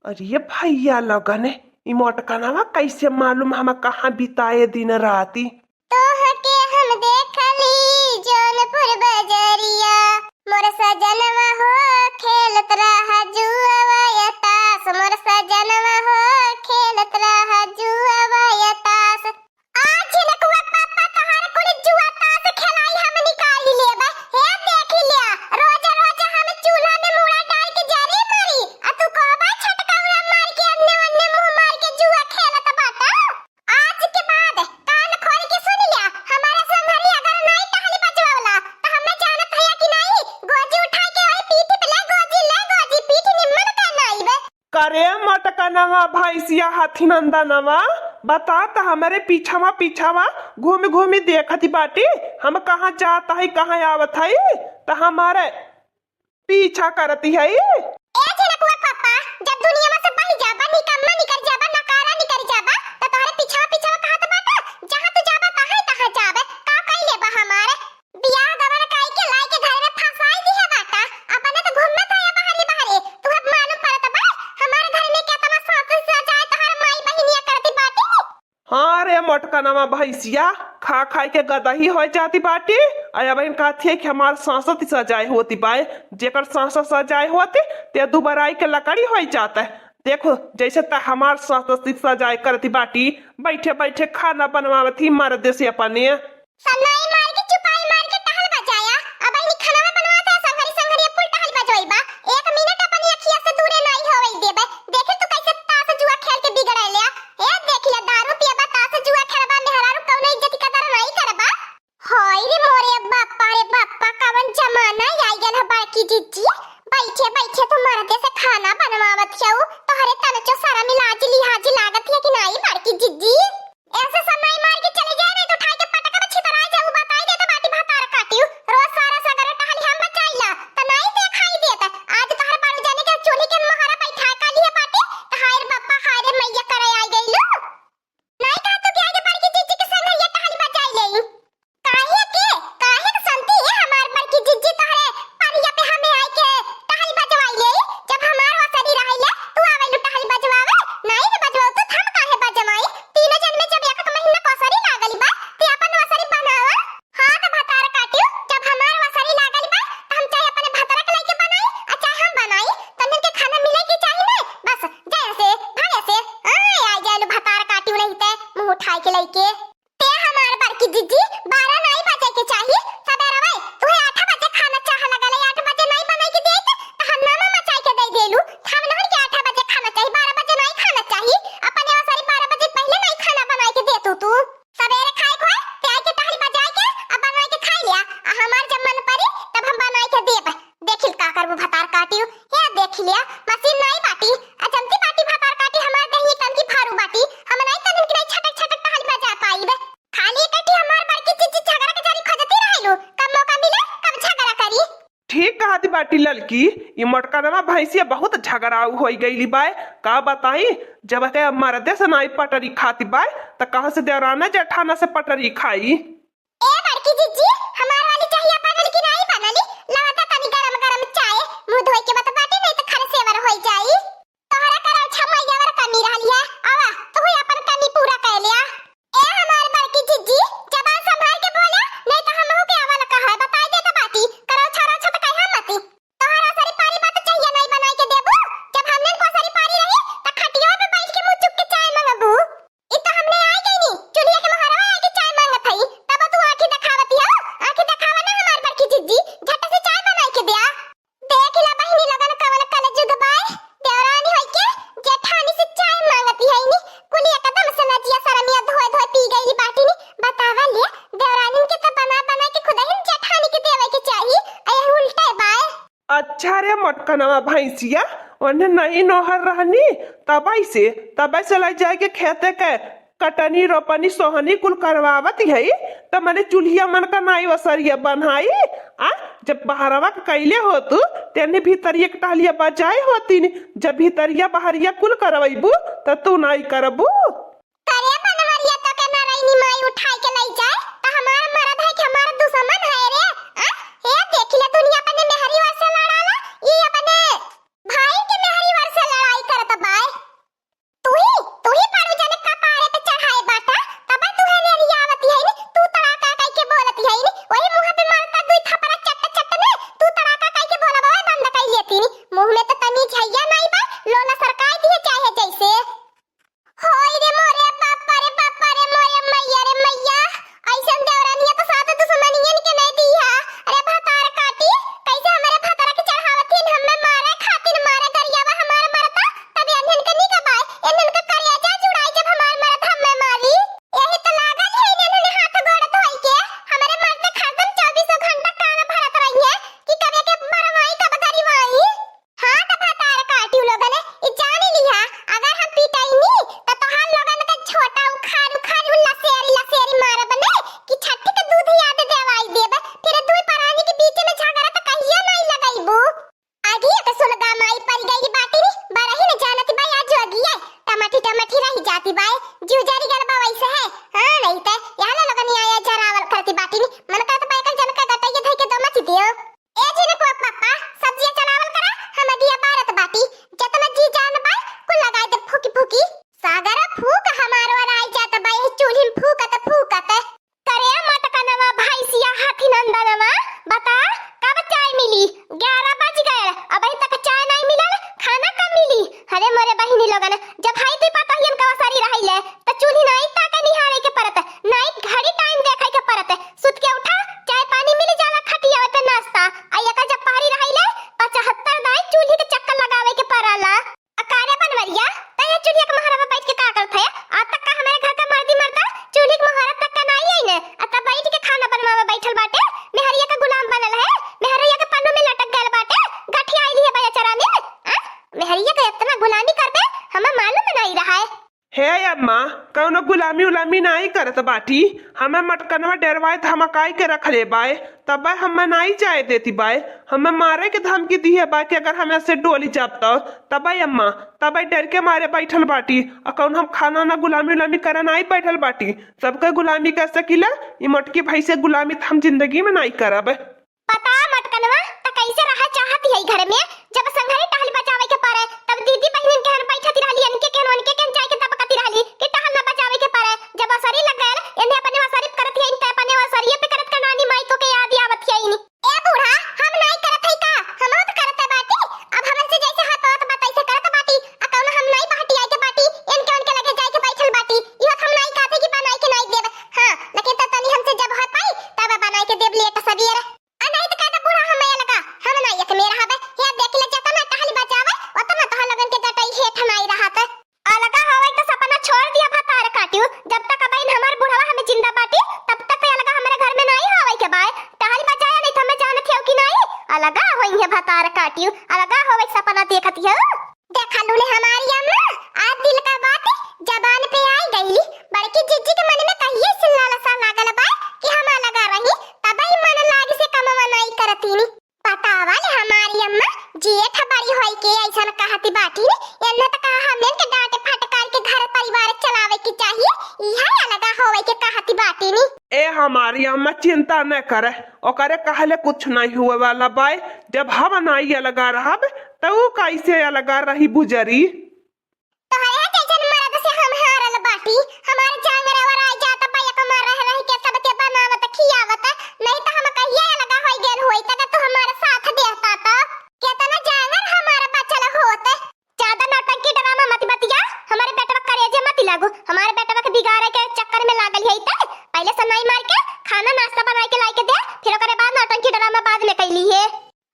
अरे भैया लगन ई मोटकनवा कैसे मालूम हम कहाँ बिताए दिन राती। तोहके हम देखली जौनपुर बजरिया, मोर सजनवा हो खेलत रहा जुआवा या ताश, मोर सजनवा हो खेलत रहा जुआवा या ताश। आज नकुआ पापा तोहर कुल जुआ ताश खेलाई हम निकाल लेबे। हे देख लिया रोज रोज हम चूल्हा में मुड़ा डाल के जरी मारी आ तू कहबा छटकाउरा मार के अन्ने अन्ने मुंह मार के जुआ खेलत बाटा। आज के बाद कान खोल के सुन लिया, हमारा संघरी अगर नहीं टहली बजवावला तो हमें जानत है कि नहीं गोजी उठा के ओए पीठ पे ले गोजी पीठ निम्मन का नहीं बे। करे मोटकनवा भैंसिया हाथी नंदनवा बता त हमारे पीछावा घूम घूमी देखती बाटी हम कहाँ जाता है कहाँ आवत है तो हमारे पीछा करती है। ए झनकुआ पापा जब दुनिया में से बही जाबा निकम्मा निकल जाबा नकारा निकल जाबा तो तोहरे पीछा कहत बाटा जहां तू जाबा कहां जाबे का कइले बा हमारे बियाह गवर काई के लाई के घर में फंसाई दी है बाटा। अपने तो घूमत है बाहरी तू अब मालूम पड़त बा हमारे घर में केतना सास सजाए तोहर माई बहिनिया करती बाटी। हाँ रे मोटकनवा भैंसिया खा खाई के गदही हो जाती बाटी। आया बहन कहती है कि हमार सांसत सजाए होती बाय जेकर सांसत सजाए होती ते दुबराई के लकड़ी हो जाता है। देखो जैसे त हमार सांसत सजाए करती बाटी बैठे बैठे खाना बनवावती मर दे से अपने सन्नाई मार के चुपाई मार के टहल बजाया। अब ई खाना बनवाता संघरी पुल टहल बजोइबा 1 मिनट अपनी अखिया से दूरे नहीं होई देबे। देखे तू कैसे ताश जुआ खेल के बिगड़ै लिया। ए देख लिया दारू पियबा ताश जुआ खेलबा मेहरारू कौनो इज्जत कदर नहीं करबा। होय रे मोरे बाप्पा कवन जमाना आई गेल है बड़की जीजी। बैठे बैठे तू मरदे से खाना बनवावत छौ तोहरे तन चो सारा मिलाज लिहाज लागत है कि नहीं बड़की जीजी। ऐसे सन्नाई मार के चले जाए नहीं तो उठा के पटक में छितरा जाऊ बताई दे तो बाटी भातार काटियो रोज सारा सगर टहली हम बचाइला त नहीं देखाई देत। आज तोहर बारू जाने के चोली के महारा बैठा काली है बाटी त हाय बाप्पा हाय रे मैया करे आई गइलो। नहीं कहा तू के आगे बड़की जीजी के संग ये टहली बचाई लेई काहे संती है हमार बड़की जीजी तोहरे परिया पे हमें आई के टहली बजवाई ले। जब हमार वसरी रहिले तू आवेलु टहली बजवावे नहीं रे बजवाओ तो हम काहे बजवाई। तीनों जन में जब 1 महीना कोसरी लागली बा ते अपन वसरी बनावा। हां त भतार काटियो जब हमार वसरी लागली बा त हम चाहे अपने भतार के लेके बनाई आ चाहे हम बनाई तने के खाना मिले के चाहिए ना बस जय से भागे से आ जालू भतार काटियो नहीं ते मुंह उठाई के लेके ते हमार बड़की जीजी 12 नहीं बजे के चाहिए सवेरे भाई तू 8 बजे खाना चाह लगले 8 बजे नहीं बनाई के देत त हम नामा मचाई के दे देलू। हम नहीं के 8 बजे खाना चाहिए 12 बजे नहीं खाना चाहिए अपने वसरी 12 बजे पहले नहीं खाना बनाई के दे तू सवेरे खाए खोए ते आई के टहली बजाई के अब बनाई के खाई लिया आ हमार जब मन पड़ी तब हम बनाई के देब। देखिल का करबू भतार काटियो हे देख लिया मशीन नहीं बाटी आ जमती बाटी भतार काटी हमार दही तन की फारू बाटी हम नहीं तन की नहीं छटक टहली बजा पाईबे। खाली कटी हमार बड़की चीची झगड़ा के जारी खोजती रहलू कब मौका मिले कब झगड़ा करी। ठीक कहती बाटी ललकी ये मोटकनवा भैंसिया बहुत झगड़ाऊ हो गई बाय का बताई जब के मरदे से नाई पटरी खाती बाय त कहां से देवराना जेठाना से पटरी खाई। ए बड़की जीजी हमार वाली चाहिए बनल की नहीं बनली लाता तनी गरम गरम चाय मुंह धोई के बता बाटी नहीं तो खर सेवर होई जाई। तोहरा करल छमैया वर कमी रहली है आवा तू ही अपन कमी पूरा कर लिया। ए हमार बड़की जीजी जबान संभाल के बोला नहीं तो हम हो के आवाला कहा बताई दे तो बाटी करो छारा छत कह मती तोहरा सरी पारी बात चाहिए नहीं बनाई के देबू। जब हमने को सरी पारी रही त खटिया पे बैठ के मुंह चुप के चाय मांगबू इ तो हमने आई गई नी चुलिया के महारा आई के चाय मांगत हई तब तू आंखें दिखावती हो आंखें दिखावा ना हमार बड़की जीजी झट से चाय बनाई के दिया। देख ला बहिनी लगन कवल कल जुग बाय देवरानी होई के जेठानी से चाय मांगती है नी कुली एकदम से नजिया सरमिया धोए धोए पी गई बाटी नी बतावा ले देवरानी के तो बना बना के खुद ही जेठानी के देवे के चाहिए ए उल्टे बाय। अच्छा रे मोटकनवा भैंसिया उन्हें नहीं नोहर रहनी तब से ले जाए के खेते के कटनी रोपनी सोहनी कुल करवावत है तो मैंने चूल्हिया मन का नाई वसरिया बनाई आ जब बहरवा कैले हो तू तेने भीतरिया के टहलिया बजाई होती जब भीतरिया बहरिया कुल करवैबू तो तू नहीं करबू। करे बनवरिया तो के नारायणी माई उठाई के ले जाए तो हमारा मरद है कि हमारा दुश्मन है रे आ हे देख ले दुनिया अपने मेहरी वर से लड़ाला ये अपने भाई के मेहरी वर से लड़ाई करत बाय। अम्मा कौनो गुलामी उलामी नहीं करत बाटी। हमें मटकनवा डरवाए तो हम काई के रख ले बाय, तब हमें नहीं जाए देती बाय। हमें मारे के धमकी दी है बाय कि अगर हमें से डोली जाता तब अम्मा तब डर के मारे बैठल बाटी। और कौन हम खाना ना गुलामी उलामी करे नहीं बैठल बाटी। सबके गुलामी कर सकीला, ये मटकी भाई से गुलामी हम जिंदगी में नहीं करब। पता मटकनवा त कैसे रहा चाहती है घर में, जब संघरी टहल बचावे के पारे तब दीदी बहन के हन बैठती रहली, इनके के उनके के जाए के तब कती रहली कि टहल ना बचावे के पारे। जब असरी लग गए इन्हें अपने वसरी करत है, इनते अपने वसरी पे करत का नानी माई को के याद आवत है इनी। ए बूढ़ा हम नहीं करत है का, हम तो करत है बाटी। अब हमन से जैसे हाथ हाथ बताई से करत बाटी, आ कौन हम नहीं बाटी आए के बाटी, इनके उनके लगे जाए के बैठल बाटी। यो हम नहीं कहते कि बनाई के नहीं देब। हां लेकिन त तनी हमसे जब हाथ पाई तब बनाई के देब लिए त सबीर नहीं तो कहता बूढ़ा हमें लगा हम नहीं एक मेरा हबे हे देख ले जाता ना टहली बचावे ओतना तह लगन के जटाई हेठ नहीं रहा त अलगा हवे तो सपना छोड़ दिया भतार काटियो। जब तक अबैन हमार बूढ़वा हमें जिंदा बाटी तब तक अलगा हमारे घर में नहीं हवे के बाय टहली बचाया नहीं तो हमें जानत है कि नहीं अलगा होई है भतार काटियो। अलगा हवे सपना देखती है देखा लूले हमारी अम्मा आज दिल का बात जबान पे आई गईली। बड़की जिज्जी के मन में कहिए सिल्लाला सा लागल बा कि हम अलगा रही तब ही मन लाग से कमवा नहीं करतीनी। पता वाले हमारी अम्मा जेठ बड़ी होई के ऐसा कहती बाटी ने एन्ना त कहा हमन के डांटे फटकार के घर परिवार चलावे की चाहिए, यह अलगा होवे के कहती बाटी नी। ए हमारी अम्मा चिंता न करे, ओकरे कहले कुछ नहीं हुए वाला बाय। जब हम नहीं अलगा रहब तो कैसे अलगा रही बुजरी। तोहरे जैसन मर्द से हम हारल बाटी, हमारे जांगरे वर आ जाता पाया कमर रह के सब के बनावत खियावत, नहीं तो हम कहिए अलगा होई गेल होई त तू हमारे साथ देता त केतना जांगर हमारा बचल होत। ज्यादा नौटंकी ड्रामा मत बतिया, हमारे बेटवा करेजे मत लागो। हमारे बेटवा के बिगाड़े के चक्कर में लागल है त पहले से नहीं मार के खाना नाश्ता बना के लाई के दे, फिर ओकरे बाद नौटंकी ड्रामा बाद में कैली है।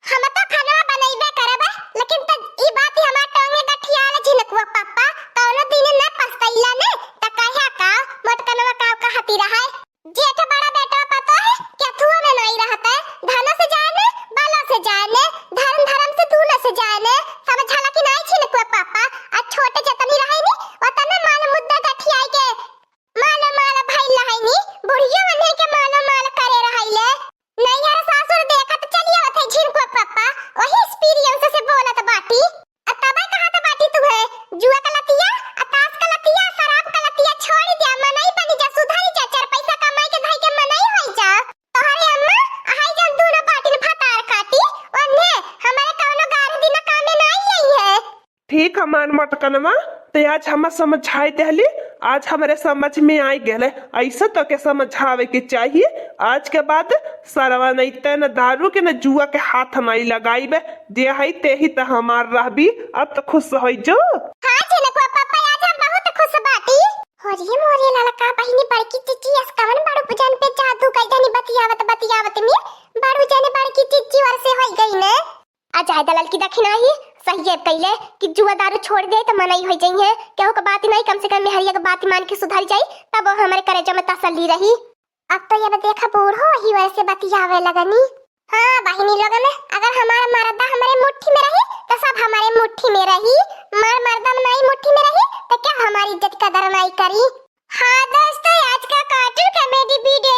हम तो खाना बनैबे करब लेकिन त ई बात हमार टंगे गठियाल झिनकवा पापा कौनो दिन न पछतैला ने त कहे का मटकनवा का कहती रहा जेठ बड़ा बेटा पता है केथुआ में नहीं रहता धन से जाने बाला से जाने धर्म धर्म से दूल्हा से जाने समझला कि नहीं झिनकवा पापा। आ छोटे जतनी रहे नी ओतना माल मुद्दा गठियाई के माल माल भइल रहे नी बुढ़िया बने के माल करे रहिले नहीं यार सासुर देखत चलिए होते झिनकवा पापा वही एक्सपीरियंस से बोलत बाटी। तबे कहत बाटी तू है जुआ का लतिया ताश का लतिया शराब का लतिया छोड़ दे मनई बनी जा सुधारी जा चार पैसा कमाई के भाई के मनई होई जा। तोहरे अम्मा हाई जन दोनों बाटी ने फटार काटी ओने हमारे कौनो गारी दिन कामे नहीं आई है। ठीक हमार मटकनवा ते आज हम समझाई देली, आज हमारे समझ में आई गेले। ऐसा तो के समझावे के चाहिए। आज के बाद सरवा नहीं ते न दारू के न जुआ के हाथ नहीं लगाईबे, जे है ते ही त हमार रहबी। अब तो खुश होई जो। हां झिनकवा पापा आज हम बहुत खुश बाटी। होरी मोरी ललका बहिनी बड़की चिच्ची अस कवन बड़ू पूजन पे जादू कई जानी बतियावत में बड़ू जाने बड़की चिच्ची वर से होई गई ने। आज आय दलाल की दक्षिणा ही सही है पहले कि जुआ दारू छोड़ दे तो मनाई हो जाई है केहू का बात नहीं, कम से कम मेहरिया का बात मान के सुधर जाई तब वो हमारे करेजा में तसल्ली रही। अब तो ये देखा बूढ़ो ही वैसे बतियावे लगनी। हां बहिनी लोगन अगर हमारा मर्दा हमारे मुट्ठी में रही तो सब हमारे मुट्ठी में रही, मर्दा नहीं मुट्ठी में रही तो क्या हमारी इज्जत कदर नहीं करी। हाँ दोस्तों आज का कार्टून कॉमेडी वीडियो